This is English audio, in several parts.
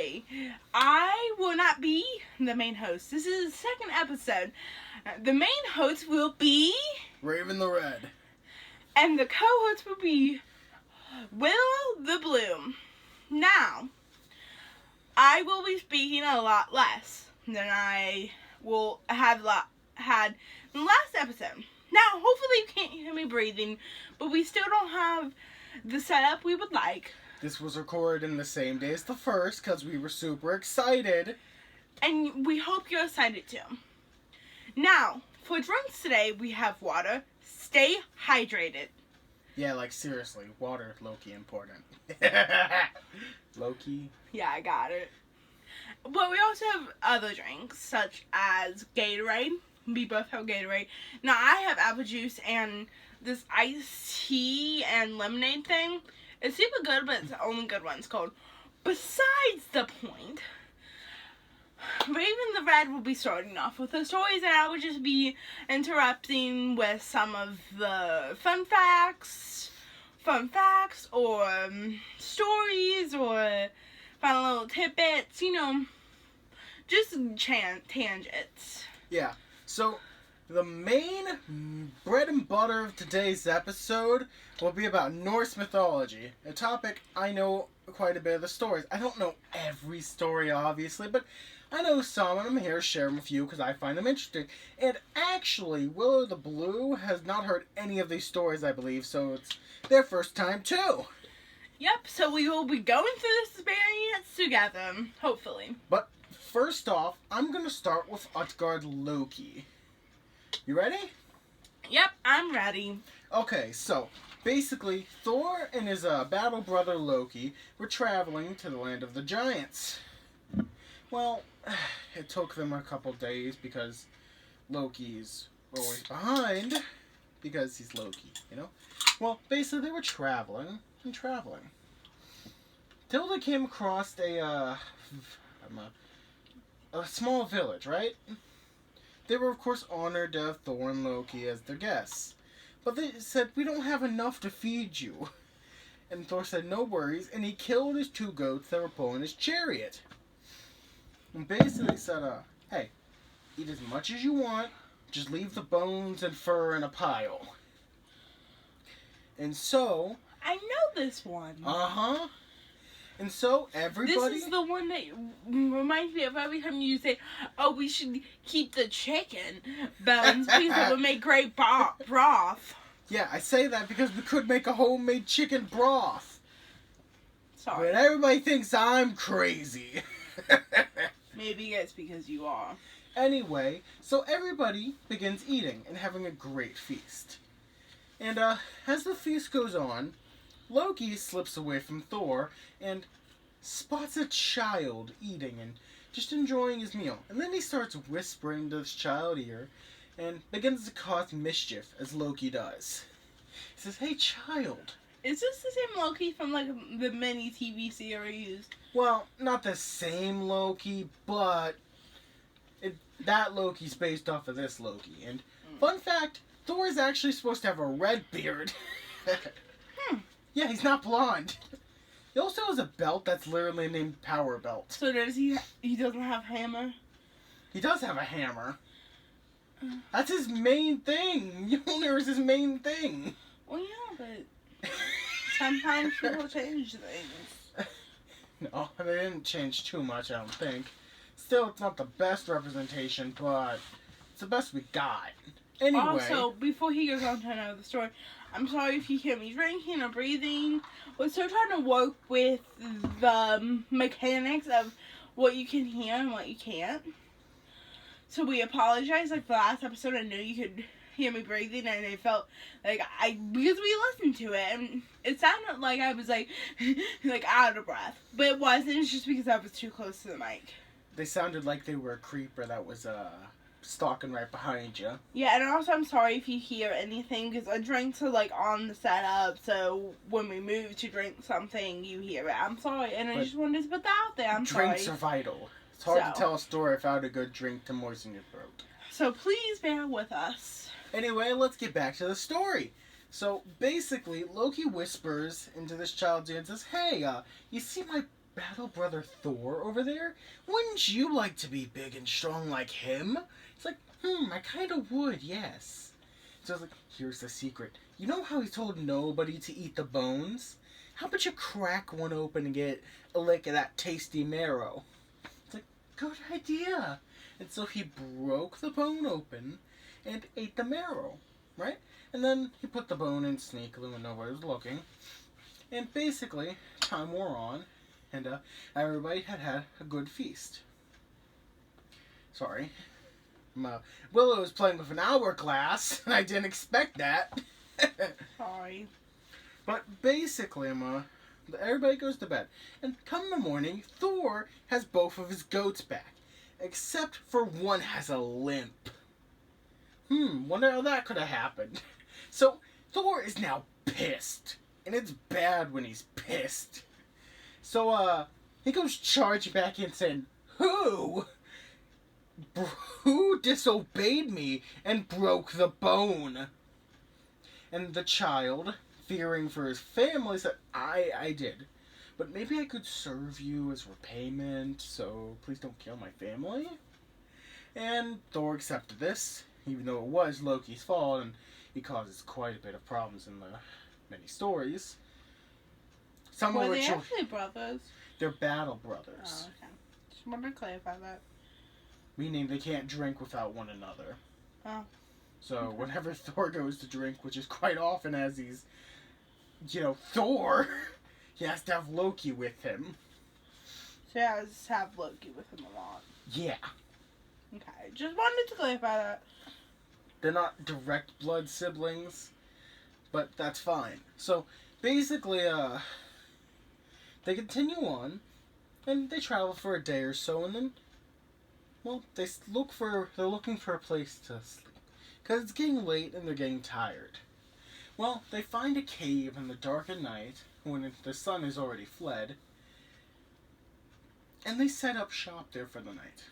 today, I will not be the main host. This is the second episode. The main host will be Raven the Red. And the co-host will be Willow the Bloom. Now, I will be speaking a lot less than I will have had in the last episode. Now, hopefully you can't hear me breathing, but we still don't have the setup we would like. This was recorded in the same day as the first because we were super excited. And we hope you're excited too. Now, for drinks today, we have water. Stay hydrated. Yeah, like seriously, water, low-key important. Low-key? Yeah, I got it. But we also have other drinks, such as Gatorade. We both have Gatorade. Now, I have apple juice and this iced tea and lemonade thing. It's super good, but it's the only good one. It's called Besides the Point. Raven the Red will be starting off with the stories, and I will just be interrupting with some of the fun facts, or stories, or fun little tidbits, just tangents. Yeah, so the main bread and butter of today's episode will be about Norse mythology, a topic I know quite a bit of the stories. I don't know every story, obviously, but I know some, and I'm here to share them with you because I find them interesting. And actually, Willow the Blue has not heard any of these stories, I believe, so it's their first time too. Yep, so we will be going through this experience together, hopefully. But first off, I'm going to start with Utgard Loki. You ready? Yep, I'm ready. Okay, so basically, Thor and his battle brother Loki were traveling to the land of the giants. Well, it took them a couple days because Loki's always behind because he's Loki, Well, basically they were traveling till they came across a small village, right? They were, of course, honored to have Thor and Loki as their guests. But they said, we don't have enough to feed you. And Thor said, no worries, and he killed his 2 goats that were pulling his chariot. And basically said, hey, eat as much as you want, just leave the bones and fur in a pile. And so... I know this one. Uh-huh. And so everybody... This is the one that reminds me of every time you say, oh, we should keep the chicken bones because it would make great broth. Yeah, I say that because we could make a homemade chicken broth. Sorry. But everybody thinks I'm crazy. Maybe it's because you are. Anyway, so everybody begins eating and having a great feast. And as the feast goes on, Loki slips away from Thor and spots a child eating and just enjoying his meal. And then he starts whispering to this child's ear and begins to cause mischief, as Loki does. He says, hey, child. Is this the same Loki from, the mini TV series? Well, not the same Loki, but that Loki's based off of this Loki. And fun fact, Thor is actually supposed to have a red beard. Yeah, he's not blonde. He also has a belt that's literally named Power Belt. So does he doesn't have hammer? He does have a hammer. That's his main thing. Mjolnir is his main thing. Well, yeah, but sometimes people change things. No, they didn't change too much, I don't think. Still, it's not the best representation, but it's the best we got. Anyway. Also, before he goes on to another story, I'm sorry if you hear me drinking or breathing. We're still trying to work with the mechanics of what you can hear and what you can't. So we apologize. The last episode, I knew you could hear me breathing, and it felt because we listened to it, and it sounded like I was out of breath, but it wasn't. It's just because I was too close to the mic. They sounded like they were a creeper that was stalking right behind you. Yeah, and also I'm sorry if you hear anything because our drinks are on the setup, so when we move to drink something, you hear it. I'm sorry, and I just wanted to put that out there. I'm sorry. Drinks are vital. It's hard to tell a story without a good drink to moisten your throat. So please bear with us. Anyway, let's get back to the story. So basically, Loki whispers into this child's ear and says, "Hey, you see my battle brother Thor over there? Wouldn't you like to be big and strong like him? It's like, I kind of would, yes. So I was like, here's the secret. You know how he told nobody to eat the bones? How about you crack one open and get a lick of that tasty marrow? It's like, good idea. And so he broke the bone open and ate the marrow, right? And then he put the bone in sneakily when nobody was looking. And basically, time wore on, and everybody had a good feast. Sorry. Willow was playing with an hourglass, and I didn't expect that. Sorry. But basically, everybody goes to bed. And come the morning, Thor has both of his goats back. Except for one has a limp. Wonder how that could have happened. So, Thor is now pissed. And it's bad when he's pissed. So, he goes charging back in saying, Who disobeyed me and broke the bone? And the child, fearing for his family, said, I did. But maybe I could serve you as repayment, so please don't kill my family. And Thor accepted this, even though it was Loki's fault, and he causes quite a bit of problems in the many stories. Some Were of they which actually brothers? they're battle brothers. Oh, okay. Just wanted to clarify that. Meaning they can't drink without one another. Oh. So Okay. whenever Thor goes to drink, which is quite often as he's, Thor, he has to have Loki with him. So he has to have Loki with him a lot. Yeah. Okay. Just wanted to clarify that. They're not direct blood siblings, but that's fine. So basically, they continue on, and they travel for a day or so, and then, well, they're looking for a place to sleep. Because it's getting late and they're getting tired. Well, they find a cave in the dark of night, when the sun has already fled, and they set up shop there for the night.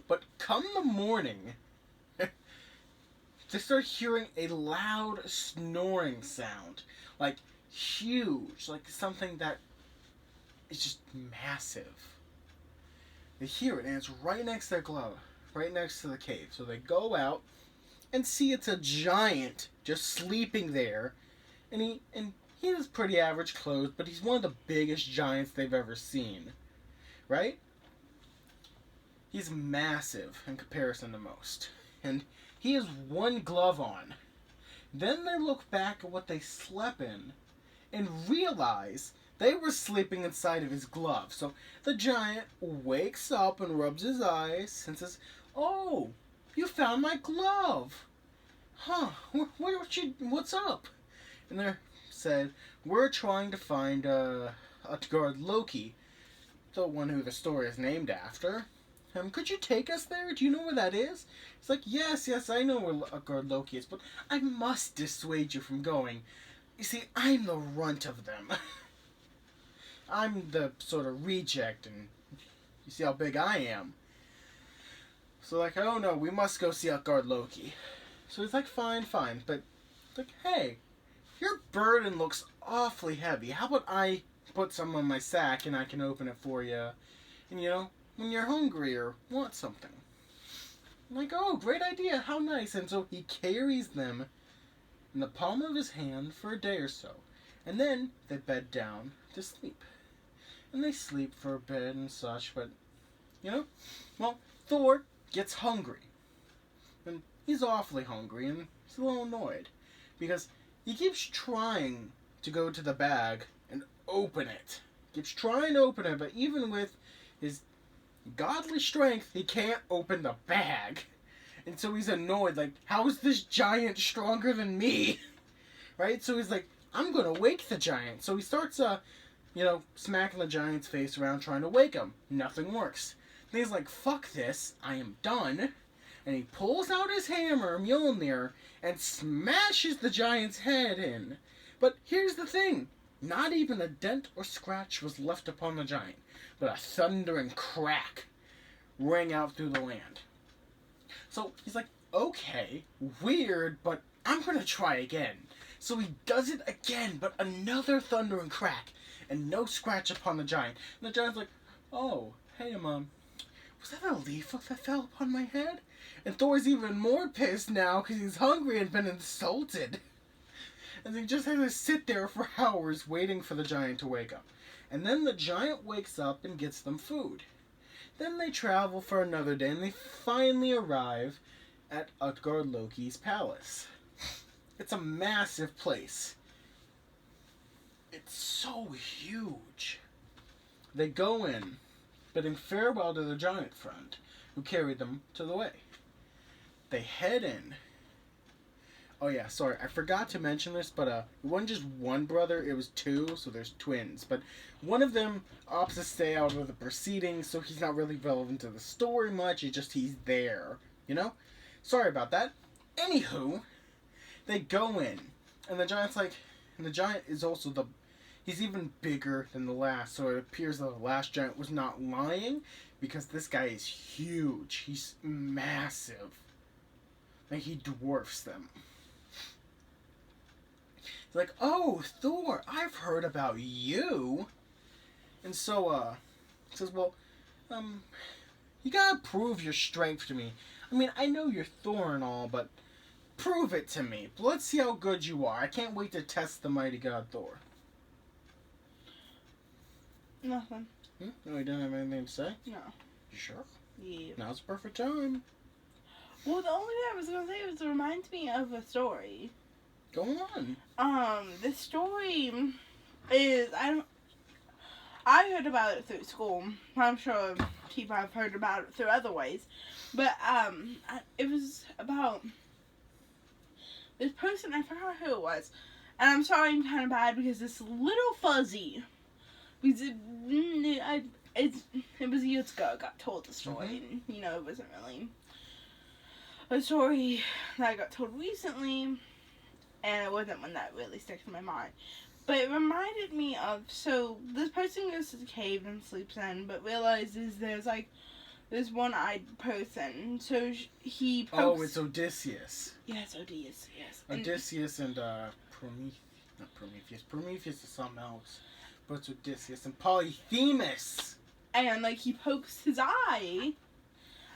But come the morning, they start hearing a loud snoring sound. Like, huge. Like something that is just massive. They hear it, and it's right next to their glove. Right next to the cave. So they go out and see it's a giant just sleeping there. And he has pretty average clothes, but he's one of the biggest giants they've ever seen. Right? He's massive in comparison to most. And he has one glove on. Then they look back at what they slept in and realize they were sleeping inside of his glove. So the giant wakes up and rubs his eyes and says, "Oh, you found my glove. Huh, what's up?" And they said, "We're trying to find Utgard Loki, the one who the story is named after. Could you take us there? Do you know where that is?" It's like, yes, I know where Utgard Loki is, but I must dissuade you from going. You see, I'm the runt of them. I'm the sort of reject, and you see how big I am. So like, oh no, we must go see Utgard Loki. So he's like, fine, but like, hey, your burden looks awfully heavy. How about I put some in my sack and I can open it for you? And when you're hungry or want something. I'm like, oh, great idea, how nice. And so he carries them in the palm of his hand for a day or so. And then they bed down to sleep. And they sleep for a bit and such, but, well, Thor gets hungry. And he's awfully hungry, and he's a little annoyed. Because he keeps trying to go to the bag and open it. Keeps trying to open it, but even with his godly strength, he can't open the bag. And so he's annoyed, like, how is this giant stronger than me? Right? So he's like, I'm gonna wake the giant. So he starts, smacking the giant's face around trying to wake him. Nothing works. Then he's like, fuck this, I am done. And he pulls out his hammer, Mjolnir, and smashes the giant's head in. But here's the thing. Not even a dent or scratch was left upon the giant, but a thundering crack rang out through the land. So he's like, okay, weird, but I'm gonna try again. So he does it again, but another thundering crack. and no scratch upon the giant. And the giant's like, oh, hey, was that a leaf that fell upon my head? And Thor's even more pissed now because he's hungry and been insulted. And he just has to sit there for hours waiting for the giant to wake up. And then the giant wakes up and gets them food. Then they travel for another day and they finally arrive at Utgard Loki's palace. It's a massive place. It's so huge. They go in, bidding farewell to the giant friend who carried them to the way. They head in. Oh yeah, sorry, I forgot to mention this, but it wasn't just one brother, it was two, so there's twins. But one of them opts to stay out of the proceedings, so he's not really relevant to the story much, it's just he's there, you know? Sorry about that. Anywho, they go in, and the giant's like, and the giant is also he's even bigger than the last, so it appears that the last giant was not lying, because this guy is huge, he's massive. Like, he dwarfs them. He's like, oh, Thor, I've heard about you. And so, he says, well, you gotta prove your strength to me. I mean, I know you're Thor and all, but prove it to me. Let's see how good you are. I can't wait to test the mighty god Thor. Nothing. No, you don't have anything to say? No. You sure? Yeah. Now's the perfect time. Well, the only thing I was going to say was it reminds me of a story. Go on. The story is, I heard about it through school. I'm sure people have heard about it through other ways. But, it was about this person, I forgot who it was. And I'm sorry I'm kind of bad because it's a little fuzzy. Because it was years ago I got told the story. And, it wasn't really a story that I got told recently. And it wasn't one that really sticks in my mind. But it reminded me of, so this person goes to the cave and sleeps in, but realizes there's like this one-eyed person. So he pokes... Oh, it's Odysseus. Yes, Odysseus, yes. Odysseus and Prometheus. Not Prometheus. Prometheus is something else. But it's Odysseus and Polyphemus. And like he pokes his eye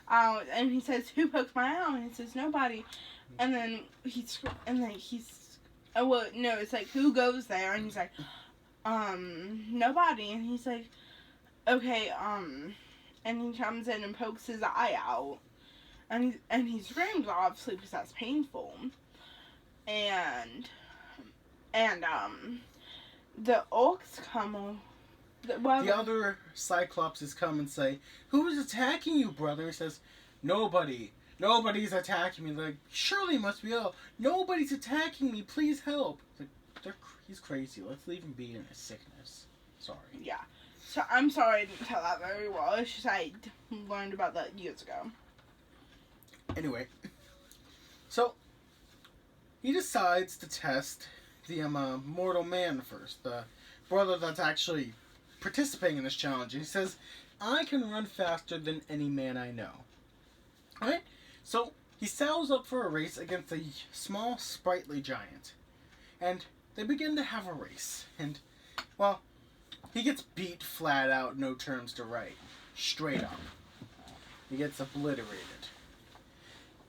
out, and he says, "Who poked my eye?" And he says, "Nobody." And then he's, oh well, no, it's like, "Who goes there?" And he's like, "Nobody." And he's like, "Okay, and he comes in and pokes his eye out, and he screams, obviously, because that's painful. And the orcs come. The other Cyclopses come and say, "Who is attacking you, brother?" He says, "Nobody. Nobody's attacking me." They're like, "Surely must be ill. Nobody's attacking me. Please help." It's like, he's crazy. Let's leave him be in his sickness. Sorry. Yeah. So I'm sorry I didn't tell that very well. It's just I learned about that years ago. Anyway, so he decides to test the mortal man first, the brother that's actually participating in this challenge. And he says, "I can run faster than any man I know." Alright? So he saddles up for a race against a small, sprightly giant. And they begin to have a race. And, well, he gets beat flat out, no terms to write. Straight up. He gets obliterated.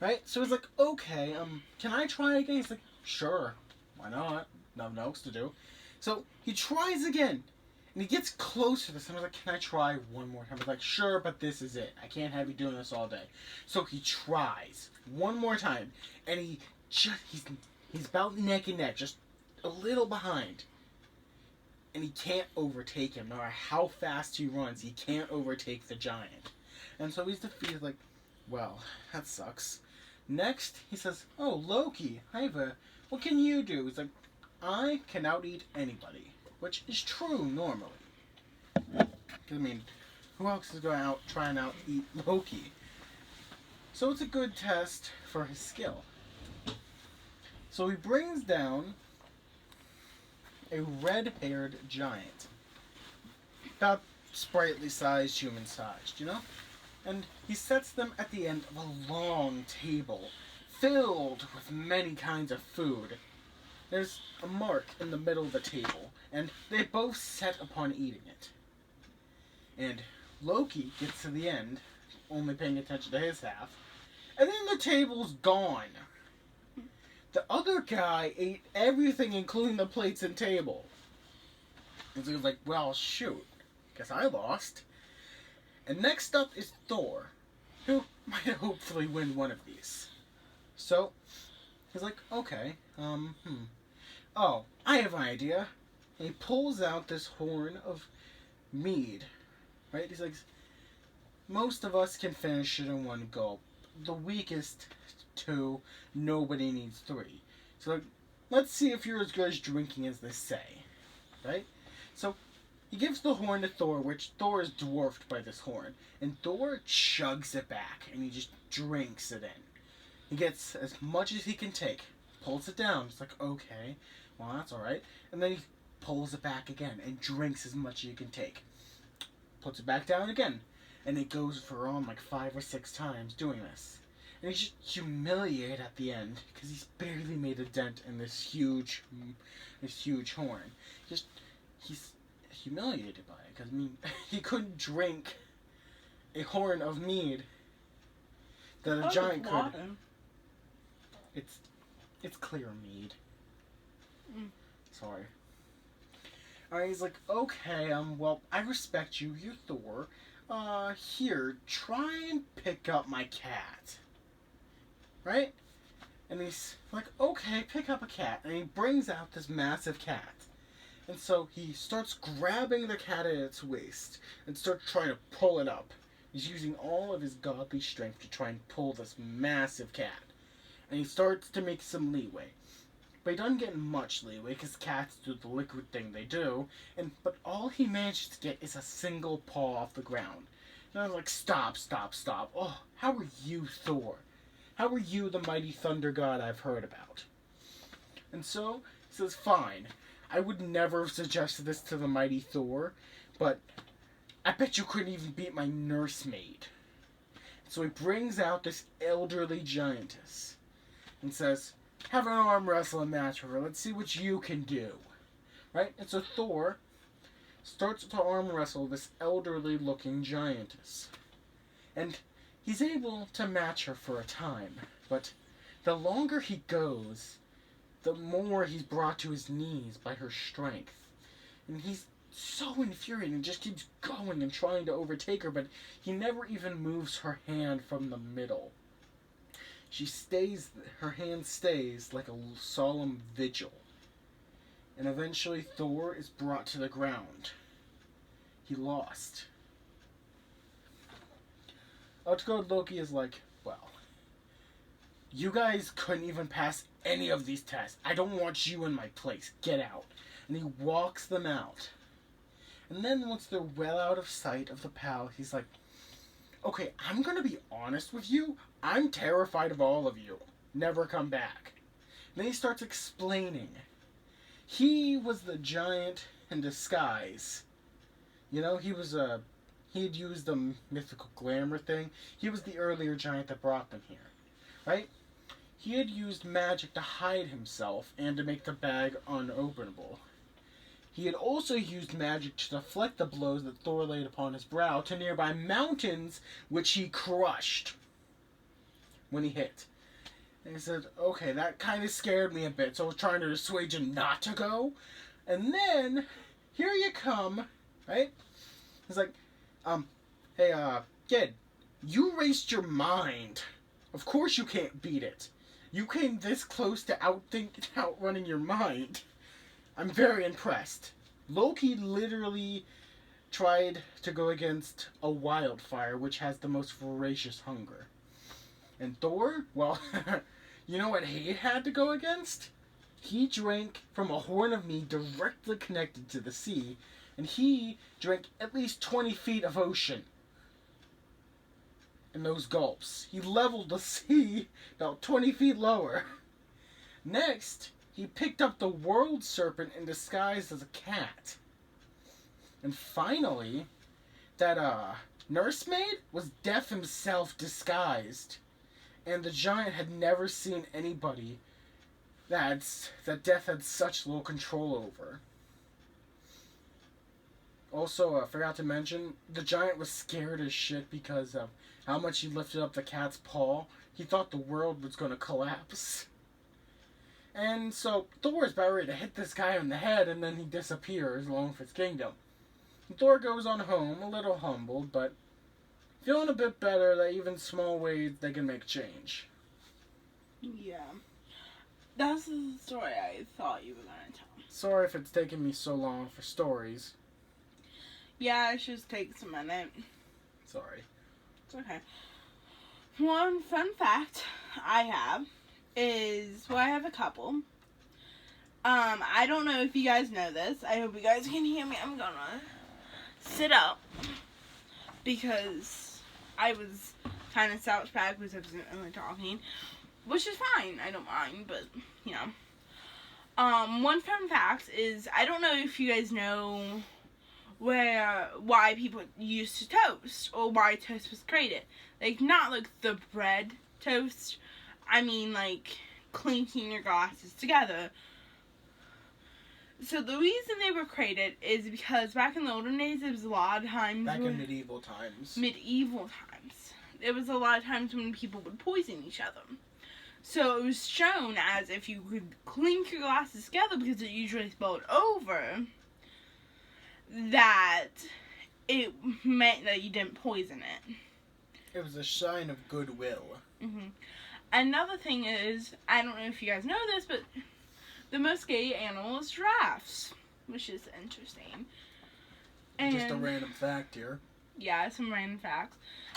Right? So he's like, "Okay, can I try again?" He's like, "Sure. Why not? Nothing else to do." So he tries again. And he gets closer this time. I was like, "Can I try one more time?" I was like, "Sure, but this is it. I can't have you doing this all day." So he tries one more time. And he's about neck and neck, just a little behind. And he can't overtake him. No matter how fast he runs, he can't overtake the giant. And so he's defeated, like, well, that sucks. Next, he says, "Oh, Loki, what can you do?" He's like, "I can out-eat anybody." Which is true normally. I mean, who else is going out trying to out-eat Loki? So it's a good test for his skill. So he brings down a red-haired giant. About sprightly sized, human sized, And he sets them at the end of a long table filled with many kinds of food. there's a mark in the middle of the table, and they both set upon eating it. And Loki gets to the end, only paying attention to his half, and then the table's gone. The other guy ate everything, including the plates and table. And so he was like, well, shoot, guess I lost. And next up is Thor, who might hopefully win one of these. So, he's like, okay, oh, I have an idea. And he pulls out this horn of mead, right? He's like, most of us can finish it in one gulp. The weakest 2, nobody needs 3. So, like, let's see if you're as good as drinking as they say, right? So, he gives the horn to Thor, which Thor is dwarfed by this horn. And Thor chugs it back, and he just drinks it in. He gets as much as he can take, pulls it down. It's like, okay, well, that's alright. And then he pulls it back again, and drinks as much as he can take. Puts it back down again. And it goes for on like 5 or 6 times doing this. And he's just humiliated at the end, because he's barely made a dent in this huge horn. He's humiliated by it, because, I mean, he couldn't drink a horn of mead that a giant could. It's clear mead. Sorry. Alright, he's like, okay, well, I respect you, you're Thor. Here, try and pick up my cat. Right? And he's like, okay, pick up a cat. And he brings out this massive cat. And so he starts grabbing the cat at its waist and starts trying to pull it up. He's using all of his godly strength to try and pull this massive cat. And he starts to make some leeway. But he doesn't get much leeway because cats do the liquid thing they do. But all he manages to get is a single paw off the ground. And I was like, stop, stop, stop. Oh, how are you, Thor? How are you the mighty thunder god I've heard about? And so he says, fine. I would never have suggested this to the mighty Thor, but I bet you couldn't even beat my nursemaid. So he brings out this elderly giantess and says, have an arm wrestling match with her. Let's see what you can do. Right? And so Thor starts to arm wrestle this elderly looking giantess. And he's able to match her for a time, but the longer he goes, the more he's brought to his knees by her strength. And he's so infuriated and just keeps going and trying to overtake her, but he never even moves her hand from the middle. Her hand stays like a solemn vigil. And eventually Thor is brought to the ground. He lost. Outgoed Loki is like, well, you guys couldn't even pass any of these tests. I don't want you in my place. Get out. And he walks them out. And then once they're well out of sight of the pal, he's like, okay, I'm going to be honest with you. I'm terrified of all of you. Never come back. And then he starts explaining. He was the giant in disguise. You know, he had used the mythical glamour thing. He was the earlier giant that brought them here. Right? He had used magic to hide himself and to make the bag unopenable. He had also used magic to deflect the blows that Thor laid upon his brow to nearby mountains, which he crushed when he hit. And he said, okay, that kind of scared me a bit, so I was trying to dissuade you not to go. And then, here you come, right? He's like, hey, kid, you raced your mind. Of course you can't beat it. You came this close to outrunning your mind. I'm very impressed. Loki literally tried to go against a wildfire, which has the most voracious hunger. And Thor, well, you know what he had to go against? He drank from a horn of mead directly connected to the sea, and he drank at least 20 feet of ocean in those gulps. He leveled the sea about 20 feet lower. Next, he picked up the world serpent in disguise as a cat. And finally, that nursemaid was deaf himself disguised. And the giant had never seen anybody that Death had such little control over. Also, I forgot to mention, the giant was scared as shit because of how much he lifted up the cat's paw. He thought the world was going to collapse. And so Thor is about ready to hit this guy on the head, and then he disappears along with his kingdom. And Thor goes on home, a little humbled, but feeling a bit better that even small ways they can make change. Yeah. That's the story I thought you were going to tell. Sorry if it's taken me so long for stories. Yeah, it just takes a minute. Sorry. It's okay. One fun fact I have is, well, I have a couple. I don't know if you guys know this. I hope you guys can hear me. I'm gonna sit up because I was kind of slouched back because I wasn't really talking, which is fine. I don't mind, but, you know. One fun fact is, I don't know if you guys know why people used to toast, or why toast was created. Like, not like the bread toast. I mean, like, clinking your glasses together. So the reason they were created is because back in the olden days, it was a lot of times... Back in medieval times. Medieval times. It was a lot of times when people would poison each other. So it was shown as if you could clink your glasses together, because it usually spilled over, that it meant that you didn't poison it. It was a sign of goodwill. Mm-hmm. Another thing is, I don't know if you guys know this, but the most gay animal is giraffes, which is interesting. And just a random fact here. Yeah, some random facts.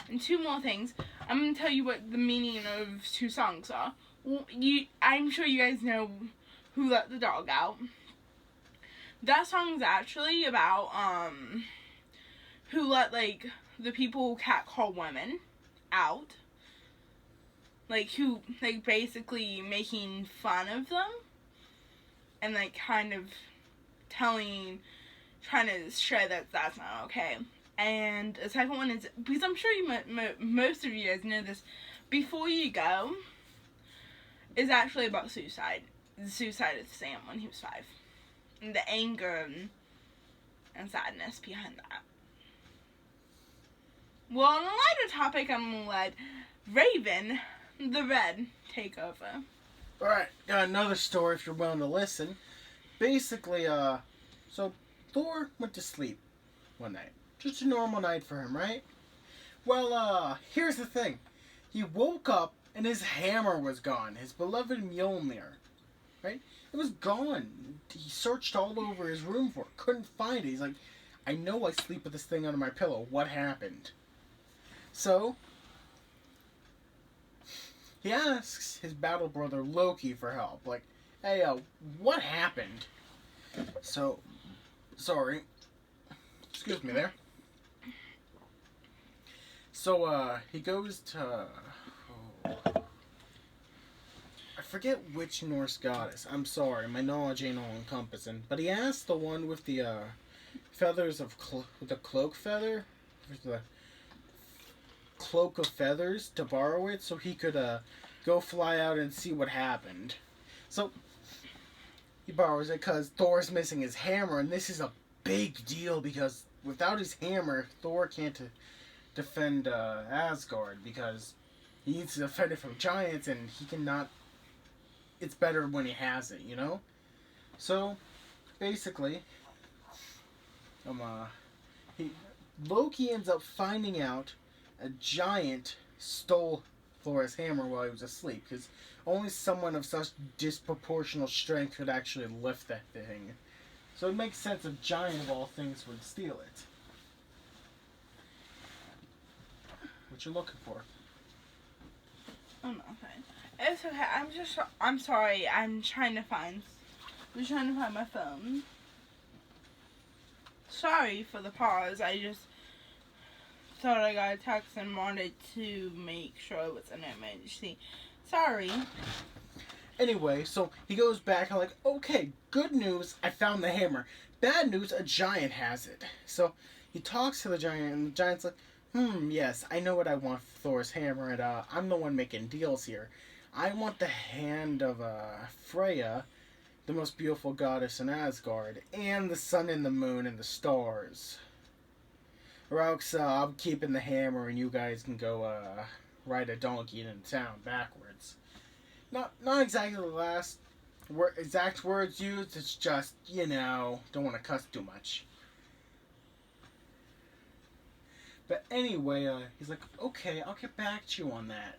And two more things. I'm going to tell you what the meaning of two songs are. Well, I'm sure you guys know Who Let the Dog Out. That song's actually about, who let, like, the people who catcall women out. Like, who, like, basically making fun of them. And, like, kind of trying to show that that's not okay. And the second one is, because I'm sure most of you guys know this, Before You Go is actually about suicide. The suicide of Sam when he was 5. And the anger and sadness behind that. Well, on a lighter topic, I'm going to let Raven, the Red, take over. Alright, got another story if you're willing to listen. Basically, so Thor went to sleep one night. Just a normal night for him, right? Well, here's the thing. He woke up and his hammer was gone. His beloved Mjolnir. Right? It was gone. He searched all over his room for it. Couldn't find it. He's like, I know I sleep with this thing under my pillow. What happened? So, he asks his battle brother Loki for help. Like, hey, what happened? So, sorry. Excuse me there. So, he goes to... I forget which Norse goddess. I'm sorry, my knowledge ain't all encompassing. But he asked the one with the feathers of... the cloak feather? The cloak of feathers to borrow it so he could go fly out and see what happened. So, he borrows it because Thor's missing his hammer, and this is a big deal because without his hammer, Thor can't defend Asgard because he needs to defend it from giants, and he cannot. It's better when he has it, you know. So, basically, Loki ends up finding out a giant stole Thor's hammer while he was asleep, because only someone of such disproportional strength could actually lift that thing. So it makes sense if giant of all things would steal it. What you looking for? Oh, nothing. It's okay. I'm sorry. I'm trying to find my phone. Sorry for the pause. I just thought I got a text and wanted to make sure it was an emergency. Sorry. Anyway, so he goes back and like, okay, good news, I found the hammer. Bad news, a giant has it. So he talks to the giant, and the giant's like, yes, I know what I want for Thor's hammer, and I'm the one making deals here. I want the hand of Freya, the most beautiful goddess in Asgard, and the sun and the moon and the stars. Or else I'm keeping the hammer and you guys can go ride a donkey into town backwards. Not exactly the last exact words used, it's just, don't want to cuss too much. But anyway, he's like, okay, I'll get back to you on that.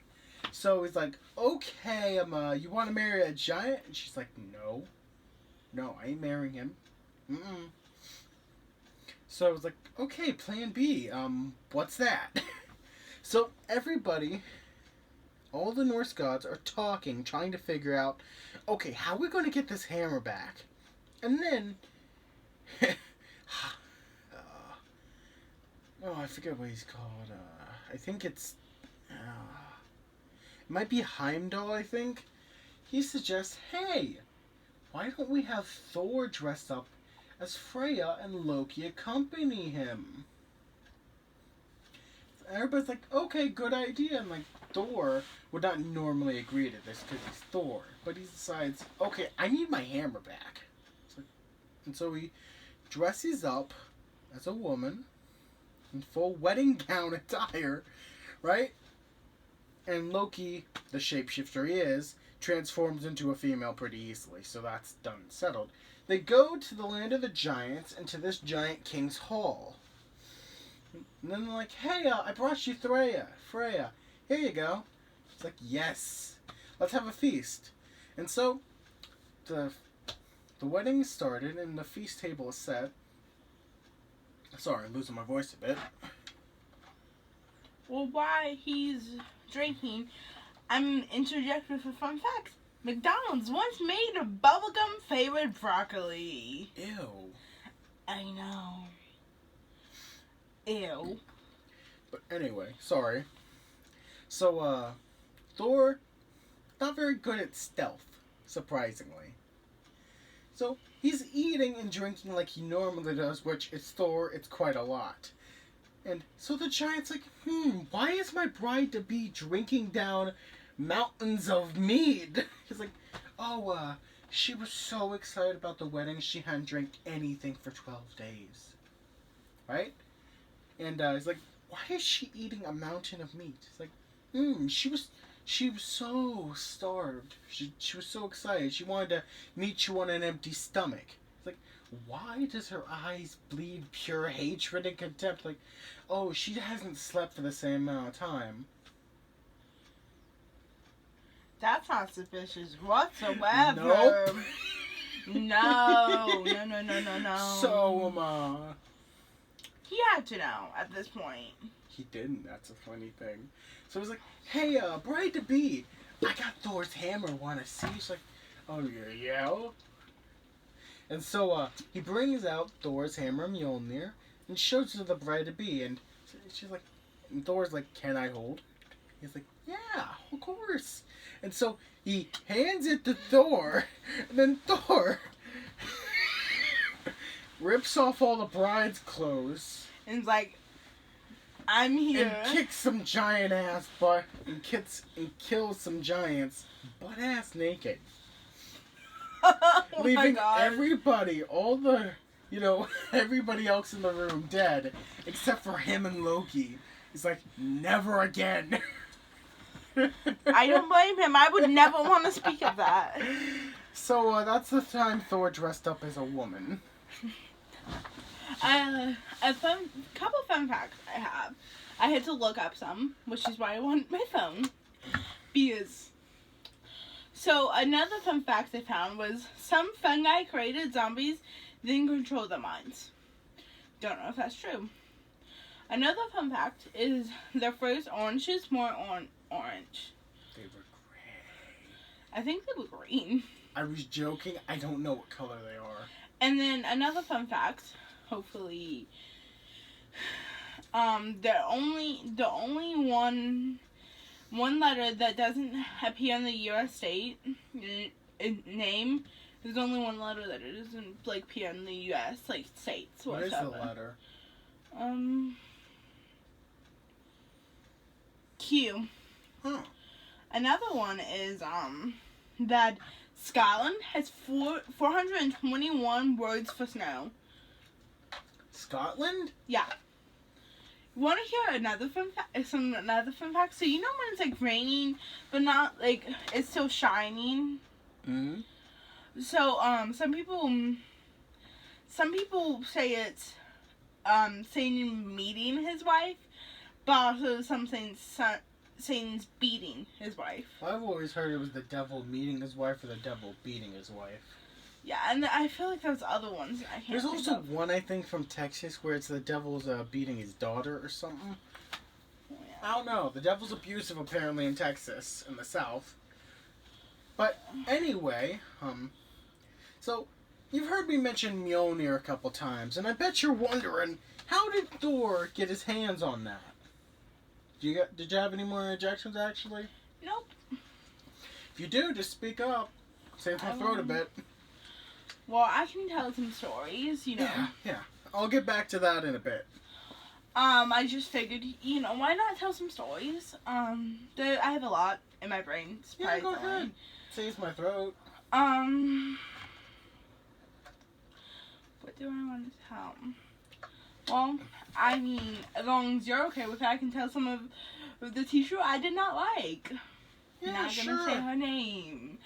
So he's like, okay, you want to marry a giant? And she's like, no, I ain't marrying him. So I was like, okay, plan B, what's that? So everybody, all the Norse gods are talking, trying to figure out, okay, how are we going to get this hammer back? And then, I forget what he's called. I think it might be Heimdall, I think. He suggests, hey, why don't we have Thor dressed up as Freya and Loki accompany him? Everybody's like, okay, good idea. And Thor would not normally agree to this because he's Thor. But he decides, okay, I need my hammer back. And so he dresses up as a woman in full wedding gown attire, right? And Loki, the shapeshifter he is, transforms into a female pretty easily. So that's done and settled. They go to the land of the giants and to this giant king's hall. And then they're like, hey, I brought you Freya. Here you go. It's like, yes, let's have a feast. And so the wedding started and the feast table is set. Sorry, I'm losing my voice a bit. Well, while he's drinking, I'm interjecting with a fun fact. McDonald's once made a bubblegum flavored broccoli. Ew. I know. Ew. But anyway, sorry. So, Thor, not very good at stealth, surprisingly. So, he's eating and drinking like he normally does, which it's Thor, it's quite a lot. And so the giant's like, why is my bride-to-be drinking down mountains of mead? He's like, she was so excited about the wedding, she hadn't drank anything for 12 days. Right? And he's like, why is she eating a mountain of meat? He's like, she was so starved. She was so excited. She wanted to meet you on an empty stomach. It's like, why does her eyes bleed pure hatred and contempt? Like, oh, she hasn't slept for the same amount of time. That's not suspicious whatsoever. Nope. No. So, he had to know at this point. He didn't. That's a funny thing. So I was like, hey, bride-to-be, I got Thor's hammer. Want to see? She's like, oh, yeah. And so he brings out Thor's hammer, Mjolnir, and shows it to the bride-to-be. And she's like, and Thor's like, can I hold? He's like, yeah, of course. And so he hands it to Thor, and then Thor rips off all the bride's clothes. And it's like, I'm here. And kicks some giant ass butt and kills some giants butt ass naked. Oh leaving my God. Everybody, everybody else in the room dead, except for him and Loki. He's like, never again. I don't blame him. I would never want to speak of that. So that's the time Thor dressed up as a woman. Couple fun facts I have. I had to look up some, which is why I want my phone. So another fun fact I found was some fungi created zombies, then controlled their minds. Don't know if that's true. Another fun fact is their first oranges more orange. They were gray. I think they were green. I was joking. I don't know what color they are. And then another fun fact, hopefully, the only one letter that doesn't appear in the U.S. state name. There's only one letter that it doesn't appear in the U.S. states. What is the letter? Q. Huh. Another one is that Scotland has 421 words for snow. Scotland? Yeah. Want to hear another fun fact? Another fun fact. So you know when it's like raining, but not like it's still shining. Mm-hmm. So some people say it's Satan meeting his wife, but also Satan's beating his wife. I've always heard it was the devil meeting his wife or the devil beating his wife. Yeah, and I feel like there's other ones I can't. There's also one, I think, from Texas where it's the devil's beating his daughter or something. Yeah. I don't know. The devil's abusive apparently in Texas, in the South. But anyway, so you've heard me mention Mjolnir a couple times, and I bet you're wondering, how did Thor get his hands on that? Did you have any more injections, actually? Nope. If you do, just speak up. Save my throat a bit. Well, I can tell some stories, you know. Yeah. I'll get back to that in a bit. I just figured, you know, why not tell some stories? I have a lot in my brain. Yeah, go ahead. Saves my throat. What do I want to tell? Well, I mean, as long as you're okay with it, I can tell some of the teacher I did not like. Yeah, Not sure. gonna say her name.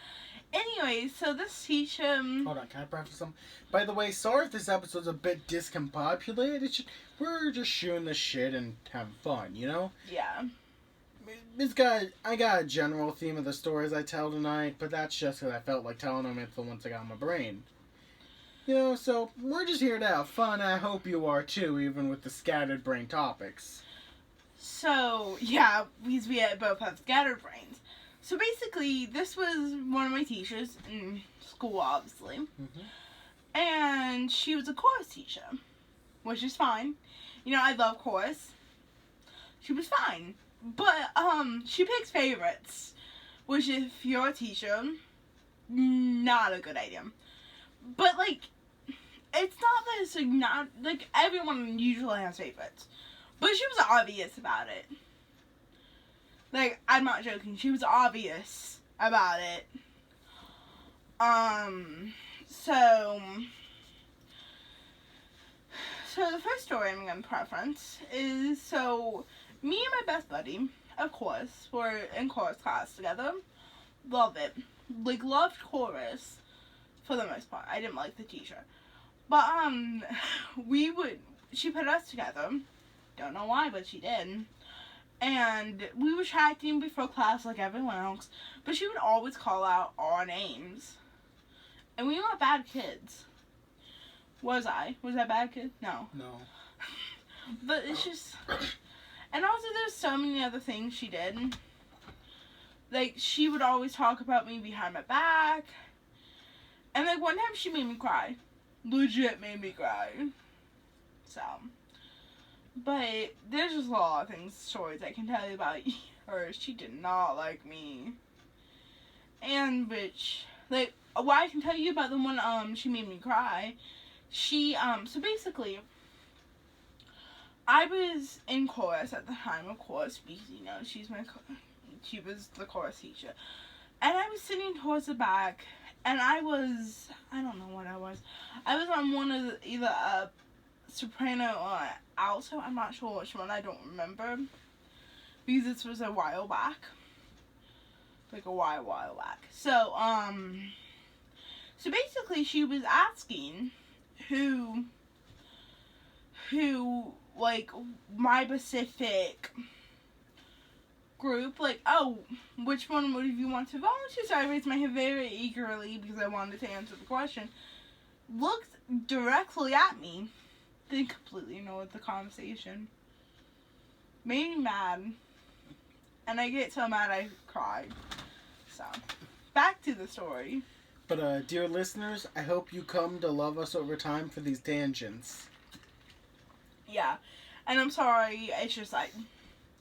Anyway, so this teacher... Hold on, can I practice something? By the way, sorry if this episode's a bit discombobulated. We're just shooting the shit and having fun, you know? Yeah. I got a general theme of the stories I tell tonight, but that's just because I felt like telling them it's the ones I got in my brain. You know, so we're just here to have fun. I hope you are too, even with the scattered brain topics. So, yeah, we both have scattered brains. So basically, this was one of my teachers in school, obviously. Mm-hmm. And she was a chorus teacher, which is fine. You know, I love chorus. She was fine. But, she picks favorites, which if you're a teacher, not a good idea. But, like, it's not that it's, like, not, like, everyone usually has favorites. But she was obvious about it. Like, I'm not joking. She was obvious about it. So the first story I'm going to preference is, so, me and my best buddy, of course, were in chorus class together. Love it. Like, loved chorus for the most part. I didn't like the teacher. But, she put us together. Don't know why, but she did. And we were chatting before class like everyone else, but she would always call out our names. And we weren't bad kids. Was I? Was I a bad kid? No. No. But it's just... And also there's so many other things she did. Like, she would always talk about me behind my back. And, like, one time she made me cry. Legit made me cry. So... But there's just a lot of stories I can tell you about her. She did not like me. And which, like, what I can tell you about the one, she made me cry. So basically, I was in chorus at the time, of course, because, you know, she was the chorus teacher. And I was sitting towards the back, and I don't know what I was. I was on one of either a soprano or alto, I'm not sure which one, I don't remember, because this was a while back, like a while back. So basically she was asking who, like, my specific group, like, oh, which one would you want to volunteer? So I raised my hand very eagerly because I wanted to answer the question, looked directly at me, then completely ignored the conversation. Made me mad. And I get so mad I cried. So, back to the story. But, dear listeners, I hope you come to love us over time for these tangents. Yeah. And I'm sorry, it's just like...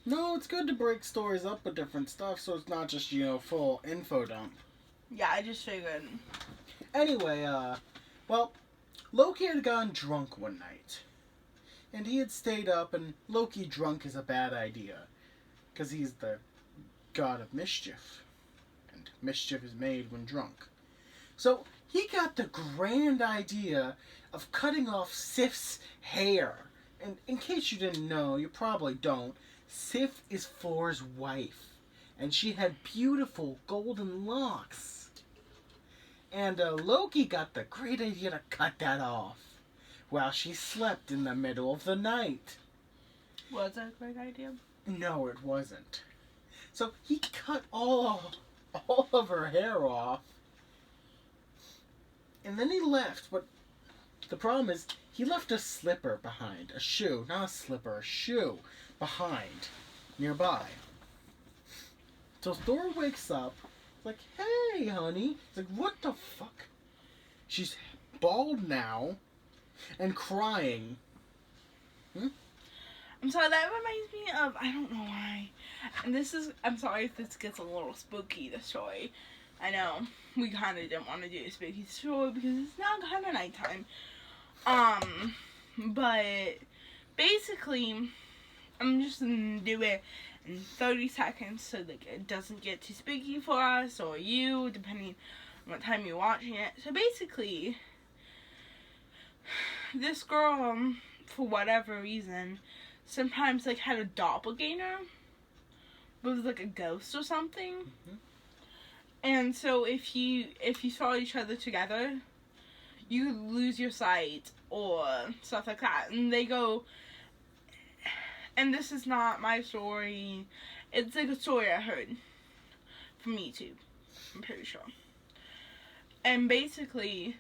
No, it's good to break stories up with different stuff so it's not just, you know, full info dump. Yeah, I just figured... Anyway, well... Loki had gotten drunk one night, and he had stayed up, and Loki drunk is a bad idea, because he's the god of mischief. mind. Mischief is made when drunk. So he got the grand idea of cutting off Sif's hair. And in case you didn't know, you probably don't, Sif is Flora's wife. And she had beautiful golden locks. And Loki got the great idea to cut that off while she slept in the middle of the night. Was that a great idea? No, it wasn't. So he cut all of her hair off. And then he left, but the problem is he left a slipper behind. A shoe, not a slipper, a shoe behind, nearby. So Thor wakes up, like, hey, honey. He's like, what the fuck? She's bald now and crying. I'm sorry, that reminds me of, I don't know why. And I'm sorry if this gets a little spooky, the story. I know, we kind of didn't want to do a spooky story because it's now kind of nighttime. But basically, I'm just going to do it in 30 seconds so like it doesn't get too spooky for us or you, depending on what time you're watching it. So basically, this girl, for whatever reason, sometimes like had a doppelganger, but it was like a ghost or something. Mm-hmm. And so if you saw each other together, you could lose your sight or stuff like that. And they go, and this is not my story, it's like a story I heard from YouTube, I'm pretty sure. And basically,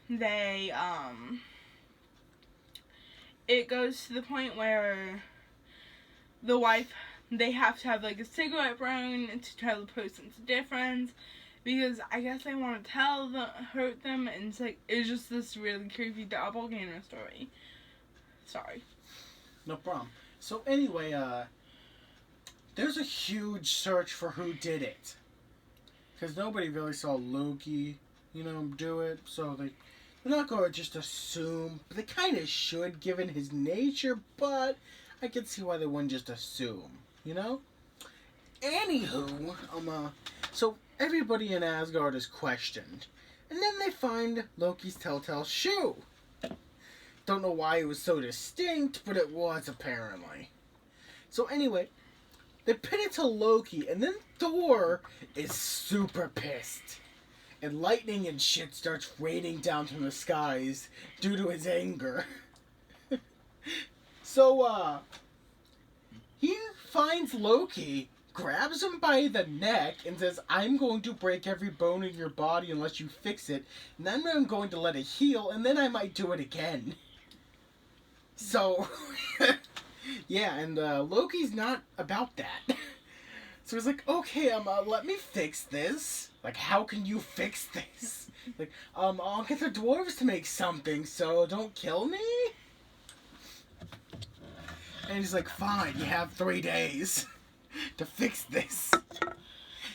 it goes to the point where the wife, they have to have like a cigarette burn to tell the person's difference, because I guess they want to hurt them, and it's just this really creepy doppelganger story. Sorry. No problem. So anyway, there's a huge search for who did it. Because nobody really saw Loki, do it, so they're not going to just assume. But they kind of should, given his nature, but I can see why they wouldn't just assume, Anywho, so everybody in Asgard is questioned. And then they find Loki's telltale shoe. Don't know why it was so distinct, but it was apparently. So anyway, they pin it to Loki, and then Thor is super pissed. And lightning and shit starts raining down from the skies due to his anger. So, he finds Loki, grabs him by the neck, and says, I'm going to break every bone in your body unless you fix it, and then I'm going to let it heal, and then I might do it again. So, yeah, and Loki's not about that. So he's like, okay, let me fix this. Like, how can you fix this? Like, I'll get the dwarves to make something, so don't kill me? And he's like, fine, you have 3 days to fix this.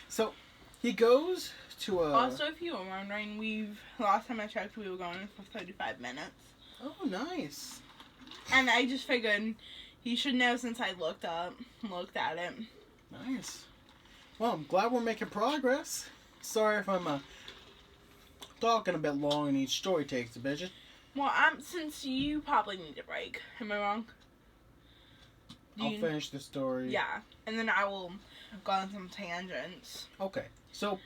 So, he goes to a... Also, if you were wondering, last time I checked, we were going for 35 minutes. Oh, nice. And I just figured he should know since I looked at it. Nice. Well, I'm glad we're making progress. Sorry if I'm talking a bit long and each story takes a bit. Well, since you probably need a break. Am I wrong? I'll finish the story. Yeah, and then I will go on some tangents. Okay, so,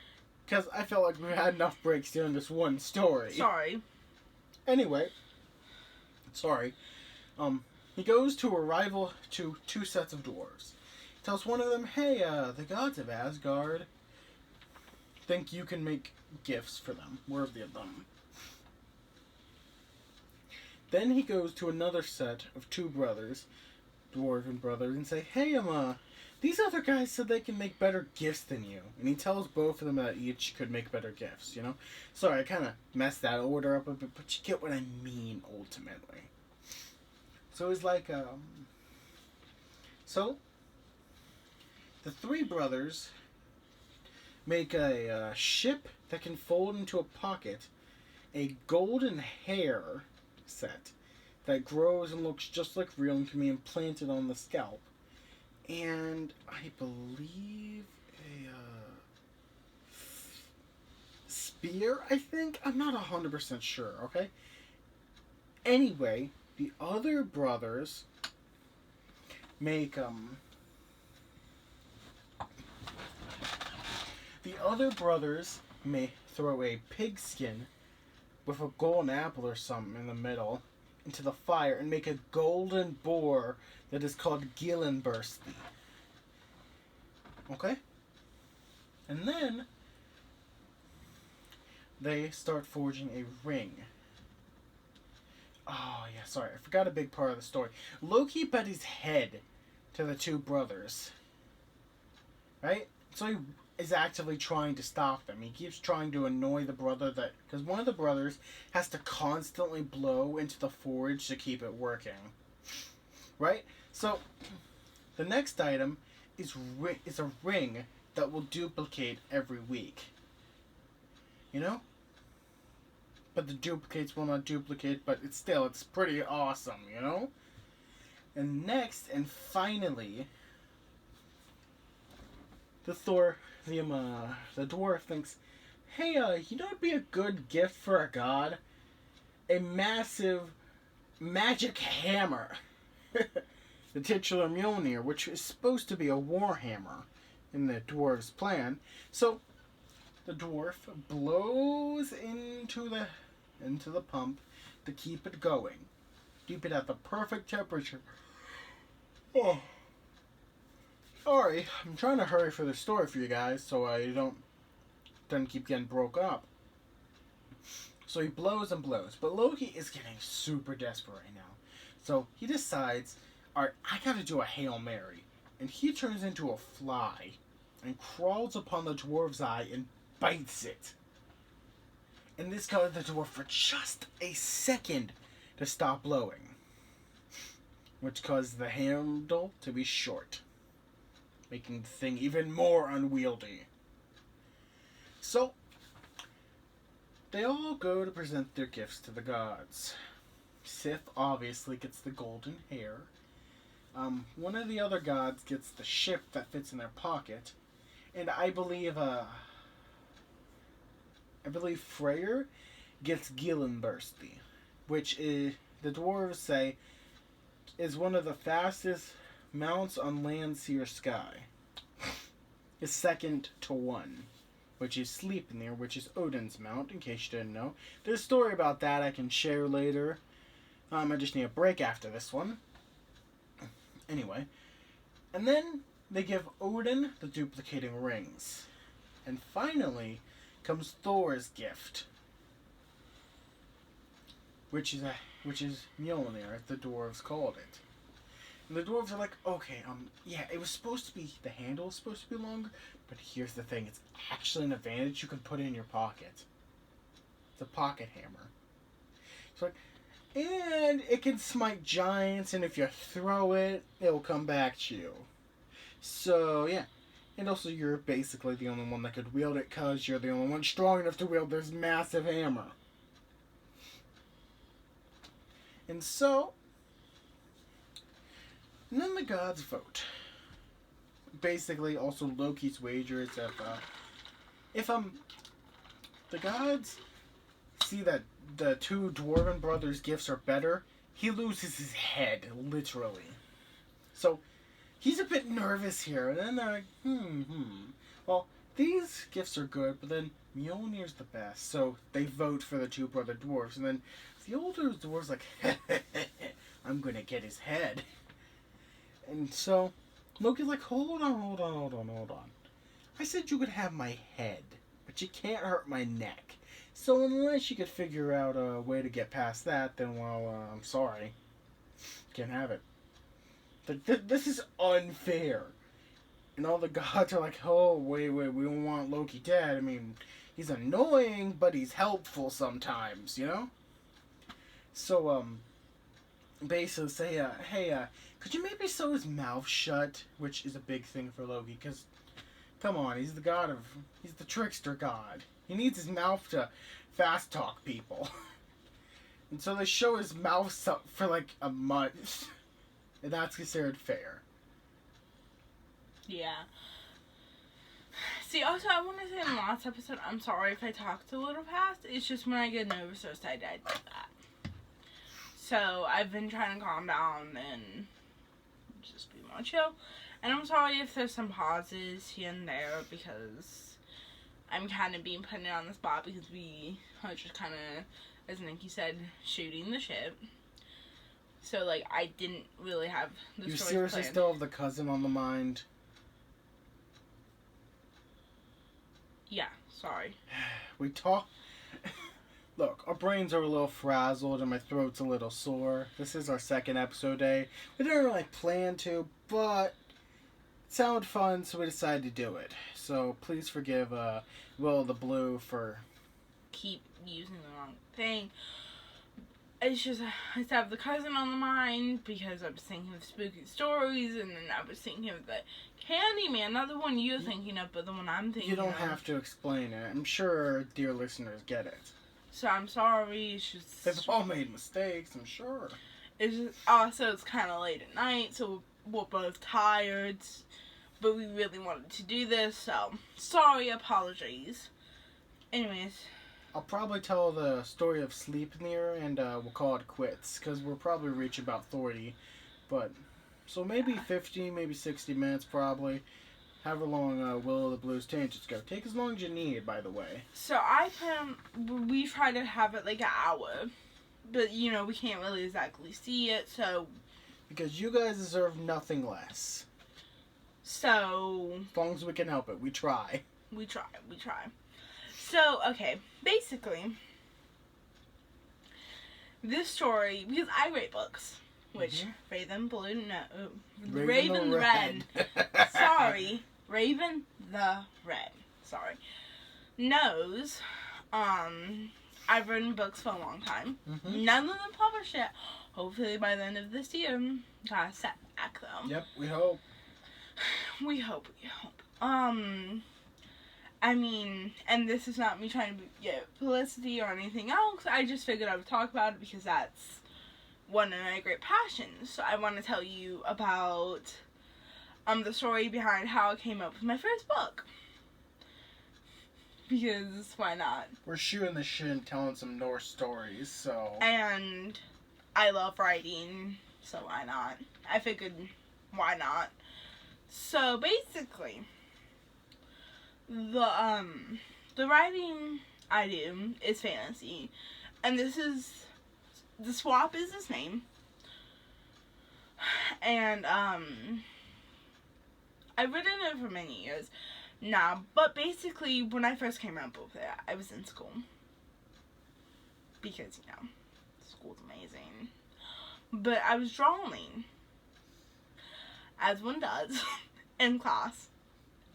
because I felt like we had enough breaks during this one story. Sorry. Anyway, he goes to arrival to 2 sets of dwarves. He tells one of them, hey, the gods of Asgard think you can make gifts for them, worthy of them. Then he goes to another set of 2 brothers, dwarven brothers, and say, hey, these other guys said they can make better gifts than you. And he tells both of them that each could make better gifts, Sorry, I kind of messed that order up a bit, but you get what I mean, ultimately. So he's like, So, the 3 brothers make a ship that can fold into a pocket, a golden hair set that grows and looks just like real and can be implanted on the scalp. And I believe spear, I think? I'm not 100% sure, okay? Anyway, the other brothers make, the other brothers may throw a pigskin with a golden apple or something in the middle into the fire and make a golden boar that is called Gillenbursti. Okay? And then they start forging a ring. Oh, yeah, sorry. I forgot a big part of the story. Loki bet his head to the two brothers. Right? So he is actively trying to stop them. He keeps trying to annoy the brother that... Because one of the brothers has to constantly blow into the forge to keep it working. Right? So, the next item is a ring that will duplicate every week. You know? But the duplicates will not duplicate, but it's pretty awesome, you know? And next, and finally, the dwarf thinks, hey, you know what'd be a good gift for a god? A massive magic hammer. The titular Mjolnir, which is supposed to be a war hammer in the dwarf's plan. So, the dwarf blows into the pump to keep it going. Keep it at the perfect temperature. Oh. Sorry, I'm trying to hurry for the story for you guys so I don't keep getting broke up. So he blows and blows, but Loki is getting super desperate right now. So he decides, alright, I gotta do a Hail Mary. And he turns into a fly and crawls upon the dwarf's eye and bites it. And this causes the dwarf for just a second to stop blowing, which caused the handle to be short, making the thing even more unwieldy. So, they all go to present their gifts to the gods. Sif obviously gets the golden hair. One of the other gods gets the ship that fits in their pocket. And I believe Freyr gets Gillenbursti, which is, the dwarves say, is one of the fastest mounts on land, sea, or sky. Is second to one, which is Sleipnir, which is Odin's mount, in case you didn't know. There's a story about that I can share later. I just need a break after this one. Anyway. And then they give Odin the duplicating rings. And finally comes Thor's gift, which is Mjolnir, as the dwarves called it. And the dwarves are like, okay, yeah, it was supposed to be, the handle was supposed to be longer, but here's the thing, it's actually an advantage you can put it in your pocket. It's a pocket hammer. So, and it can smite giants, and if you throw it, it will come back to you. So, yeah. And also, you're basically the only one that could wield it, because you're the only one strong enough to wield this massive hammer. And so, and then the gods vote. Basically, also Loki's wager is if the gods see that the two dwarven brothers' gifts are better, he loses his head, literally. So, he's a bit nervous here, and then they're like, well, these gifts are good, but then Mjolnir's the best, so they vote for the two brother dwarves, and then the older dwarf's like, I'm gonna get his head. And so, Loki's like, hold on. I said you could have my head, but you can't hurt my neck. So unless you could figure out a way to get past that, then, well, I'm sorry. Can't have it. This is unfair. And all the gods are like, oh, wait, we don't want Loki dead. I mean, he's annoying, but he's helpful sometimes, you know? So, basically say, hey, could you maybe sew his mouth shut? Which is a big thing for Loki, because, come on, he's the trickster god. He needs his mouth to fast talk people. And so they show his mouth for like a month. And that's considered fair. Yeah. See, also, I want to say in the last episode, I'm sorry if I talked a little fast. It's just when I get nervous or excited, I do that. So, I've been trying to calm down and just be more chill. And I'm sorry if there's some pauses here and there because I'm kind of being put on the spot because we are just kind of, as Nikki said, shooting the shit. So, like, I didn't really have the You story seriously planned. still have the cousin on the mind? Yeah, sorry. We talk. Look, our brains are a little frazzled and my throat's a little sore. This is our second episode day. We didn't really plan to, but it sounded fun, so we decided to do it. So please forgive Will of the Blue for Keep using the wrong thing. It's just, I used to have the cousin on the mind because I was thinking of spooky stories, and then I was thinking of the Candyman, not the one you're thinking of, but the one I'm thinking of. You don't have to explain it. I'm sure dear listeners get it. So I'm sorry, it's just... They've all made mistakes, I'm sure. It's just, also, it's kind of late at night, so we're both tired, but we really wanted to do this, so sorry, apologies. Anyways... I'll probably tell the story of Sleipnir and we'll call it quits because we'll probably reach about 30. But, so maybe 50, maybe 60 minutes probably. However long Will of the Blues tangents go. Take as long as you need, by the way. So we try to have it like an hour. But, you know, we can't really exactly see it, so... Because you guys deserve nothing less. So... As long as we can help it, we try. We try. So, okay, basically, this story, because I rate books, which Raven Blue, no, Raven the Red, sorry, Raven the Red, sorry, knows, I've written books for a long time, none of them published yet, hopefully by the end of this year, got a setback though. Yep, we hope. We hope. I mean, and this is not me trying to get publicity or anything else. I just figured I would talk about it because that's one of my great passions. So I want to tell you about the story behind how I came up with my first book. Because why not? We're shooting the shit and telling some Norse stories, so... And I love writing, so why not? I figured, why not? So basically... The writing I do is fantasy, and the swap is his name, and I've written it for many years now, but basically when I first came up with it, I was in school, because, you know, school's amazing, but I was drawing, as one does, in class.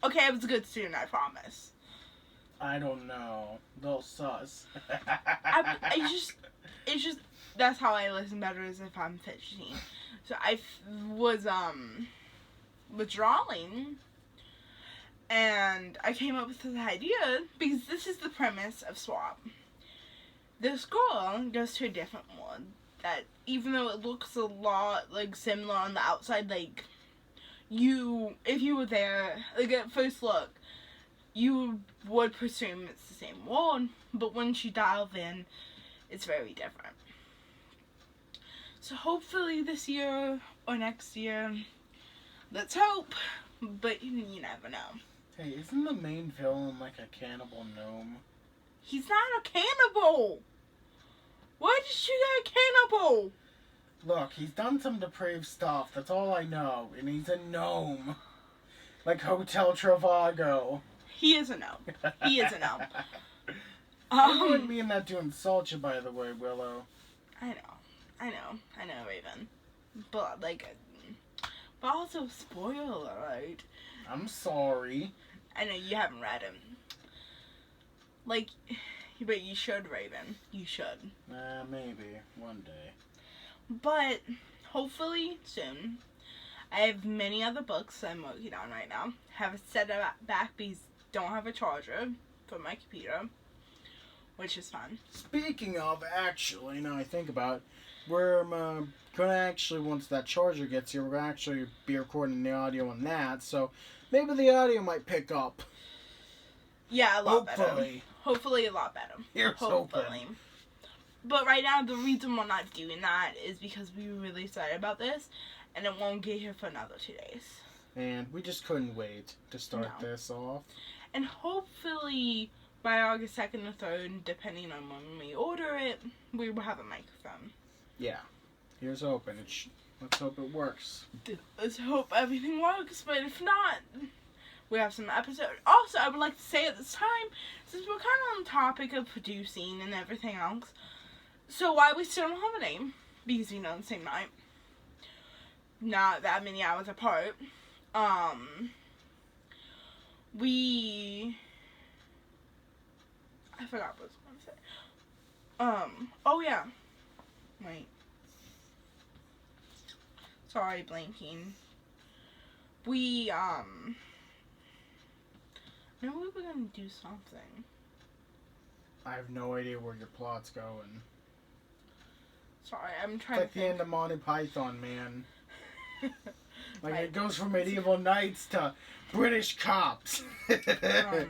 Okay, I was a good student, I promise. I don't know. They'll sus. It's just, that's how I listen better as if I'm fidgeting. So I was withdrawing, and I came up with this idea, because this is the premise of Swap. This girl goes to a different one, that even though it looks a lot, like, similar on the outside, like, if you were there, like, at first look, you would presume it's the same world, but once you dive in, it's very different. So hopefully this year or next year, let's hope, but you never know. Hey, isn't the main villain like a cannibal gnome? He's not a cannibal! Why did you get a cannibal? Look, he's done some depraved stuff, that's all I know, and he's a gnome. Like Hotel Travago. He is a gnome. He is a gnome. I wouldn't mean that to insult you, by the way, Willow. I know, Raven. But, like, but also, spoiler alert. I'm sorry. I know you haven't read him. Like, but you should, Raven. You should. Maybe. One day. But, hopefully, soon. I have many other books I'm working on right now. Have it set back because don't have a charger for my computer, which is fun. Speaking of, actually, now I think about it, we're gonna actually, once that charger gets here, we're gonna actually be recording the audio on that, so maybe the audio might pick up. Yeah, a lot better. Hopefully. Hopefully a lot better. Here's hoping. But right now, the reason we're not doing that is because we were really excited about this, and it won't get here for another 2 days. And we just couldn't wait to start this off. And hopefully, by August 2nd or 3rd, depending on when we order it, we will have a microphone. Yeah. Here's hoping. Let's hope it works. Let's hope everything works, but if not, we have some episode. Also, I would like to say at this time, since we're kind of on the topic of producing and everything else, so why we still don't have a name, because we know the same night, not that many hours apart, I forgot what I was going to say. Oh yeah, wait. Sorry, blanking. We, maybe we were gonna do something. I have no idea where your plot's going. Sorry, I'm trying it's like to the think. end of Monty Python, man. Like, it goes from medieval knights to British cops. I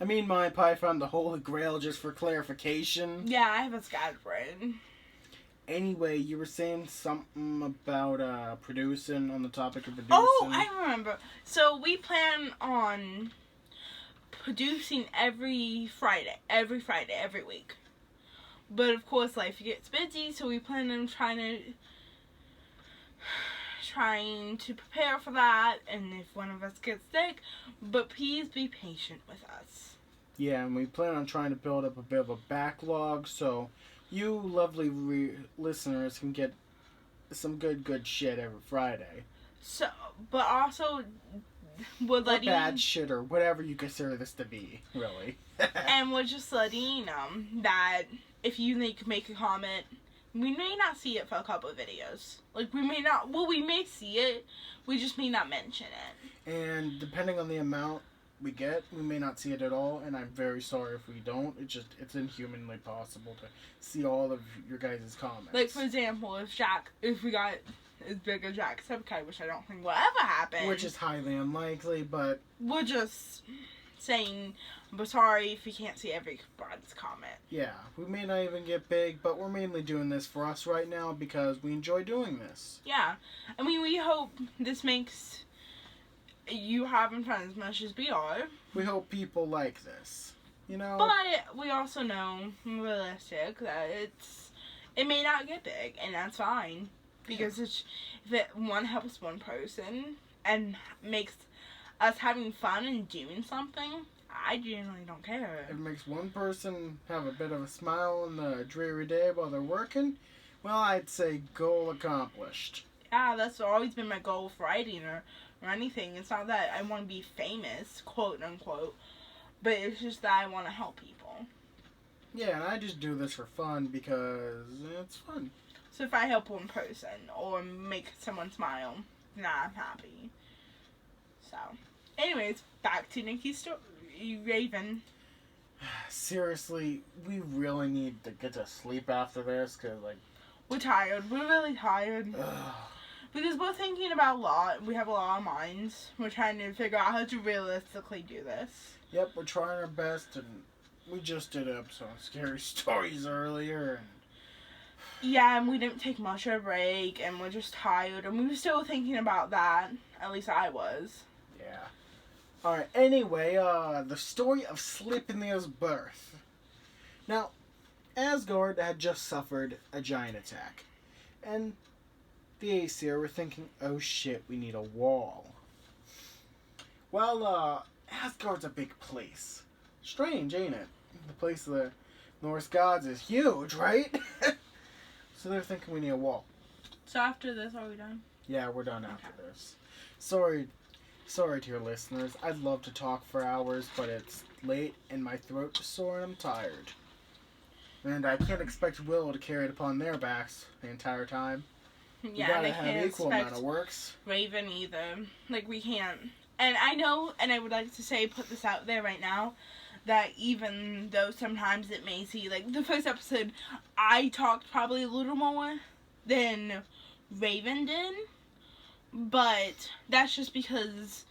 mean, Monty Python, the Holy Grail, just for clarification. Yeah, I have a scattered brain. Anyway, you were saying something about producing, on the topic of producing. Oh, I remember. So we plan on producing every Friday, every week. But of course, life gets busy, so we plan on trying to prepare for that, and if one of us gets sick, but please be patient with us. Yeah, and we plan on trying to build up a bit of a backlog, so you lovely listeners can get some good shit every Friday. So, but also, we're letting... Or bad shit, or whatever you consider this to be, really. And we're just letting you know that if you make a comment, we may not see it for a couple of videos. Like, we may see it, we just may not mention it. And depending on the amount we get, we may not see it at all, and I'm very sorry if we don't. It's inhumanly possible to see all of your guys' comments. Like, for example, if we got as big as Jacksepticeye, which I don't think will ever happen. Which is highly unlikely, but... We're just saying, we're sorry if we can't see everybody's comment. Yeah, we may not even get big, but we're mainly doing this for us right now because we enjoy doing this. Yeah. I mean, we hope this makes you having fun as much as we are. We hope people like this, you know? But we also know, realistic, that it may not get big, and that's fine. Because if one helps one person and makes us having fun and doing something, I generally don't care. If it makes one person have a bit of a smile on the dreary day while they're working, well, I'd say goal accomplished. Yeah, that's always been my goal with writing or anything. It's not that I want to be famous, quote unquote, but it's just that I want to help people. Yeah, and I just do this for fun because it's fun. So if I help one person or make someone smile, then I'm happy. So, anyways, back to Nikki's story. Raven. Seriously, we really need to get to sleep after this, because, like... We're tired. We're really tired. Because we're thinking about a lot. We have a lot of minds. We're trying to figure out how to realistically do this. Yep, we're trying our best, and we just did an episode of Scary Stories earlier, and... Yeah, and we didn't take much of a break, and we're just tired, and we were still thinking about that. At least I was. Yeah. Alright, anyway, the story of Sleipnir's birth. Now, Asgard had just suffered a giant attack, and the Aesir were thinking, oh shit, we need a wall. Well, Asgard's a big place. Strange, ain't it? The place of the Norse gods is huge, right? So they're thinking we need a wall. So after this, are we done? Yeah, we're done after this. Sorry to your listeners. I'd love to talk for hours, but it's late and my throat is sore and I'm tired. And I can't expect Willow to carry it upon their backs the entire time. Yeah, you gotta and I have can't equal expect amount of works. Raven either. Like, we can't. And I know, and I would like to say, put this out there right now, that even though sometimes it may seem like the first episode, I talked probably a little more than Raven did, but that's just because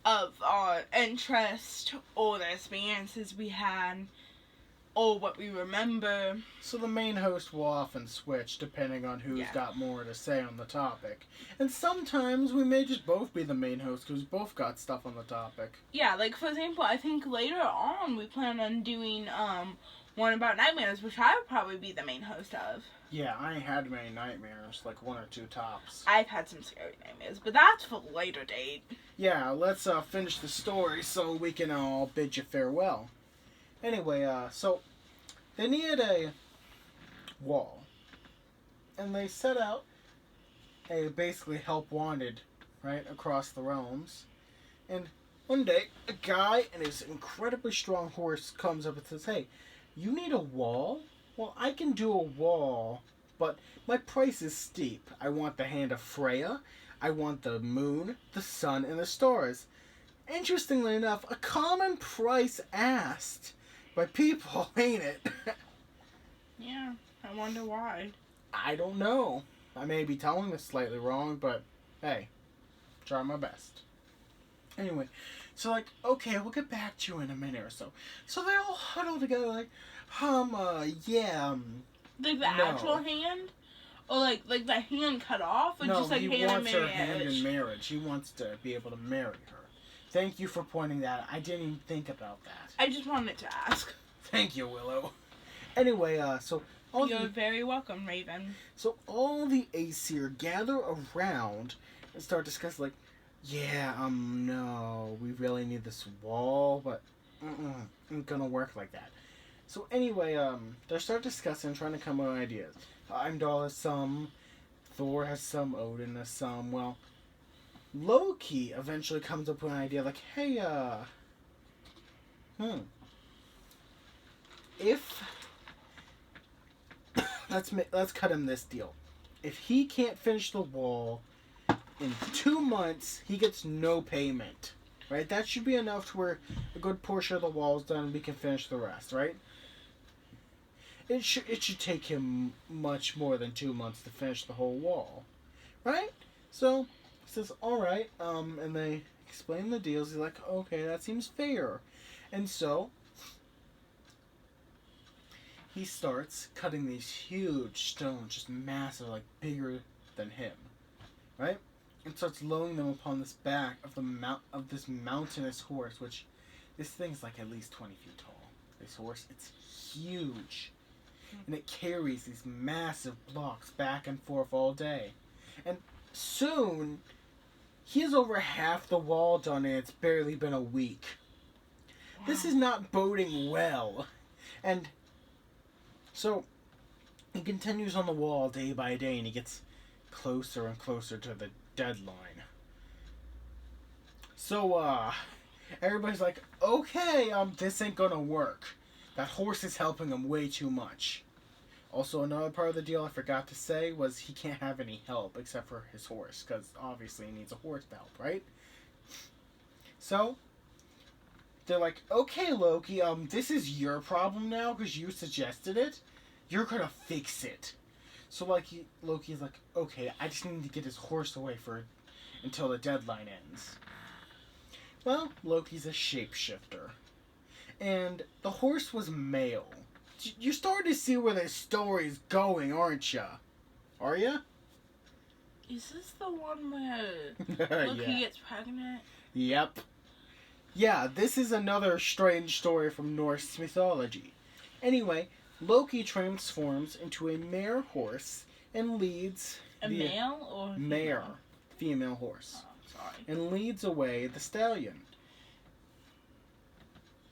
of our interest or the experiences we had or what we remember. So the main host will often switch depending on who's got more to say on the topic. And sometimes we may just both be the main host because we both got stuff on the topic. Yeah, like for example, I think later on we plan on doing one about nightmares, which I would probably be the main host of. Yeah, I ain't had many nightmares, like 1 or 2 tops. I've had some scary nightmares, but that's for a later date. Yeah, let's finish the story so we can all bid you farewell. Anyway, so they needed a wall, and they set out a basically help wanted, right, across the realms. And one day, a guy and his incredibly strong horse comes up and says, "Hey, you need a wall? Well, I can do a wall, but my price is steep. I want the hand of Freya, I want the moon, the sun, and the stars." Interestingly enough, a common price asked by people, ain't it? Yeah, I wonder why. I don't know. I may be telling this slightly wrong, but hey, try my best. Anyway, so like, okay, we'll get back to you in a minute or so. So they all huddle together like, yeah. Like the actual hand? Or like the hand cut off? Or No, just like he hand wants in her marriage? hand in marriage. He wants to be able to marry her. Thank you for pointing that out. I didn't even think about that. I just wanted to ask. Thank you, Willow. Anyway, so You're very welcome, Raven. So all the Aesir gather around and start discussing like, yeah, no, we really need this wall, but ain't gonna work like that. So anyway, they start discussing, trying to come up with ideas. Heimdall has some, Thor has some, Odin has some. Well, Loki eventually comes up with an idea like, hey, if let's cut him this deal. If he can't finish the wall in 2 months, he gets no payment. Right? That should be enough to where a good portion of the wall is done and we can finish the rest, right? It should take him much more than 2 months to finish the whole wall. Right? So he says, alright, and they explain the deals. He's like, okay, that seems fair. And so he starts cutting these huge stones, just massive, like bigger than him, right? And starts loading them upon this back of this mountainous horse, which this thing's like at least 20 feet tall. This horse, it's huge, and it carries these massive blocks back and forth all day. And soon, he has over half the wall done, and it's barely been a week. Wow. This is not boding well, and so he continues on the wall day by day, and he gets closer and closer to the deadline. So, everybody's like, okay, this ain't gonna work. That horse is helping him way too much. Also, another part of the deal I forgot to say was he can't have any help except for his horse, because obviously he needs a horse to help, right? So they're like, okay, Loki, this is your problem now because you suggested it. You're gonna fix it. So, like, Loki's like, okay, I just need to get his horse away until the deadline ends. Well, Loki's a shapeshifter. And the horse was male. You're starting to see where this story's going, aren't ya? Are ya? Is this the one where Loki gets pregnant? Yep. Yeah, this is another strange story from Norse mythology. Anyway, Loki transforms into a mare horse and leads... A male or female? Mare. Female horse. Oh, sorry. And leads away the stallion.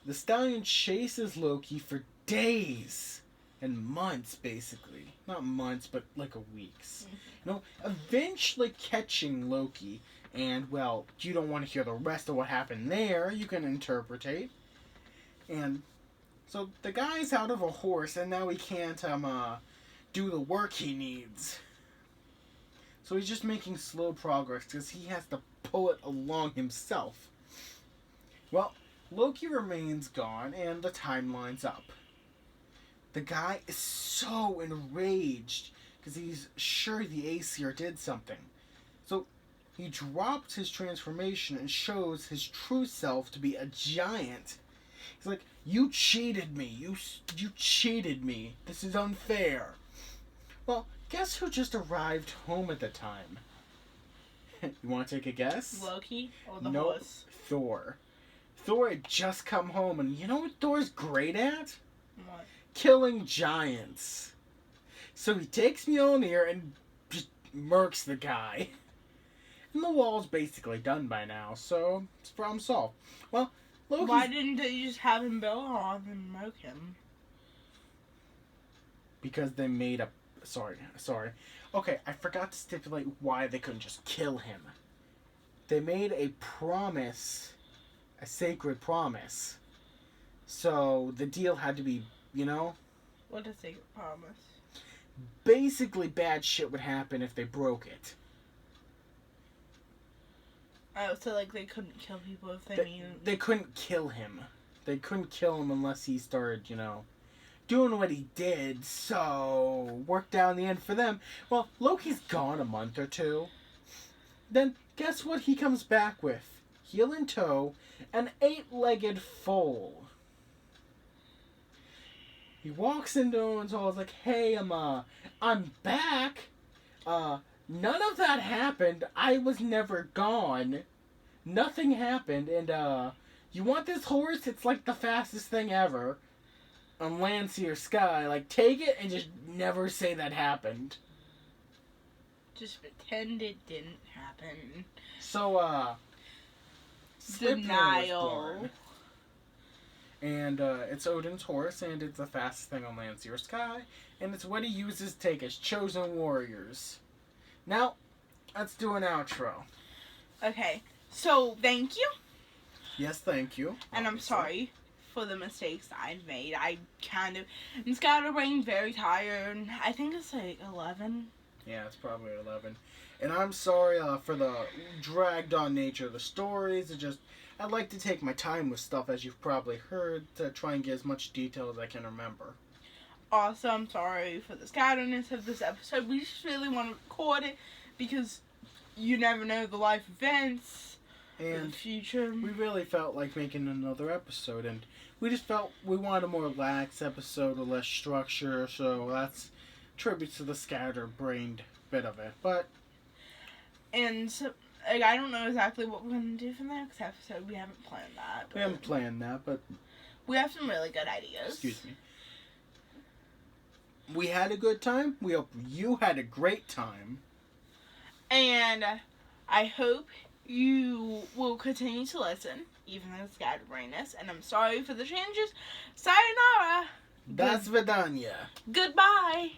The stallion chases Loki for days and months, basically. Not months, but like weeks. Eventually catching Loki. And, well, you don't want to hear the rest of what happened there. You can interpretate. And so the guy's out of a horse, and now he can't do the work he needs. So he's just making slow progress because he has to pull it along himself. Well, Loki remains gone, and the timeline's up. The guy is so enraged because he's sure the Aesir did something. So he drops his transformation and shows his true self to be a giant. He's like, you cheated me. You cheated me. This is unfair. Well, guess who just arrived home at the time? You want to take a guess? Loki or the Nope. horse? Thor. Thor had just come home, and you know what Thor's great at? What? Killing giants. So he takes Mjolnir and just murks the guy. And the wall's basically done by now, so it's problem solved. Well, Loki's... Why didn't they just have him go on and murk him? Because they made a... Sorry. Okay, I forgot to stipulate why they couldn't just kill him. They made a promise, a sacred promise. So the deal had to be, you know? What a sacred promise. Basically, bad shit would happen if they broke it. Oh, so like they couldn't kill people if They couldn't kill him. They couldn't kill him unless he started, you know, doing what he did, so worked out in the end for them. Well, Loki's gone a month or two. Then, guess what he comes back with? Heel in tow, an 8-legged foal. He walks into Odin's hall, is like, hey, I'm back. None of that happened. I was never gone. Nothing happened, and, you want this horse? It's like the fastest thing ever. On land, sea, or sky. Like, take it and just never say that happened. Just pretend it didn't happen. So, Denial. And, it's Odin's horse, and it's the fastest thing on land, sea, or sky. And it's what he uses to take his chosen warriors. Now, let's do an outro. Okay, so thank you. Yes, thank you. And I'm sorry for the mistakes that I've made. I'm scatterbrained, very tired. I think it's like 11. Yeah, it's probably 11. And I'm sorry for the dragged on nature of the stories. I like to take my time with stuff, as you've probably heard, to try and get as much detail as I can remember. Also, I'm sorry for the scatterness of this episode. We just really want to record it because you never know the life events in the future. We really felt like making another episode, and we just felt we wanted a more relaxed episode with less structure, so that's tribute to the scatterbrained bit of it. And so, like, I don't know exactly what we're going to do for the next episode. We haven't planned that. We haven't planned that, but we have some really good ideas. Excuse me. We had a good time. We hope you had a great time. And I hope you will continue to listen, even though it's scatterbrainedness. And I'm sorry for the changes. Sayonara. Das Vidanya. Goodbye.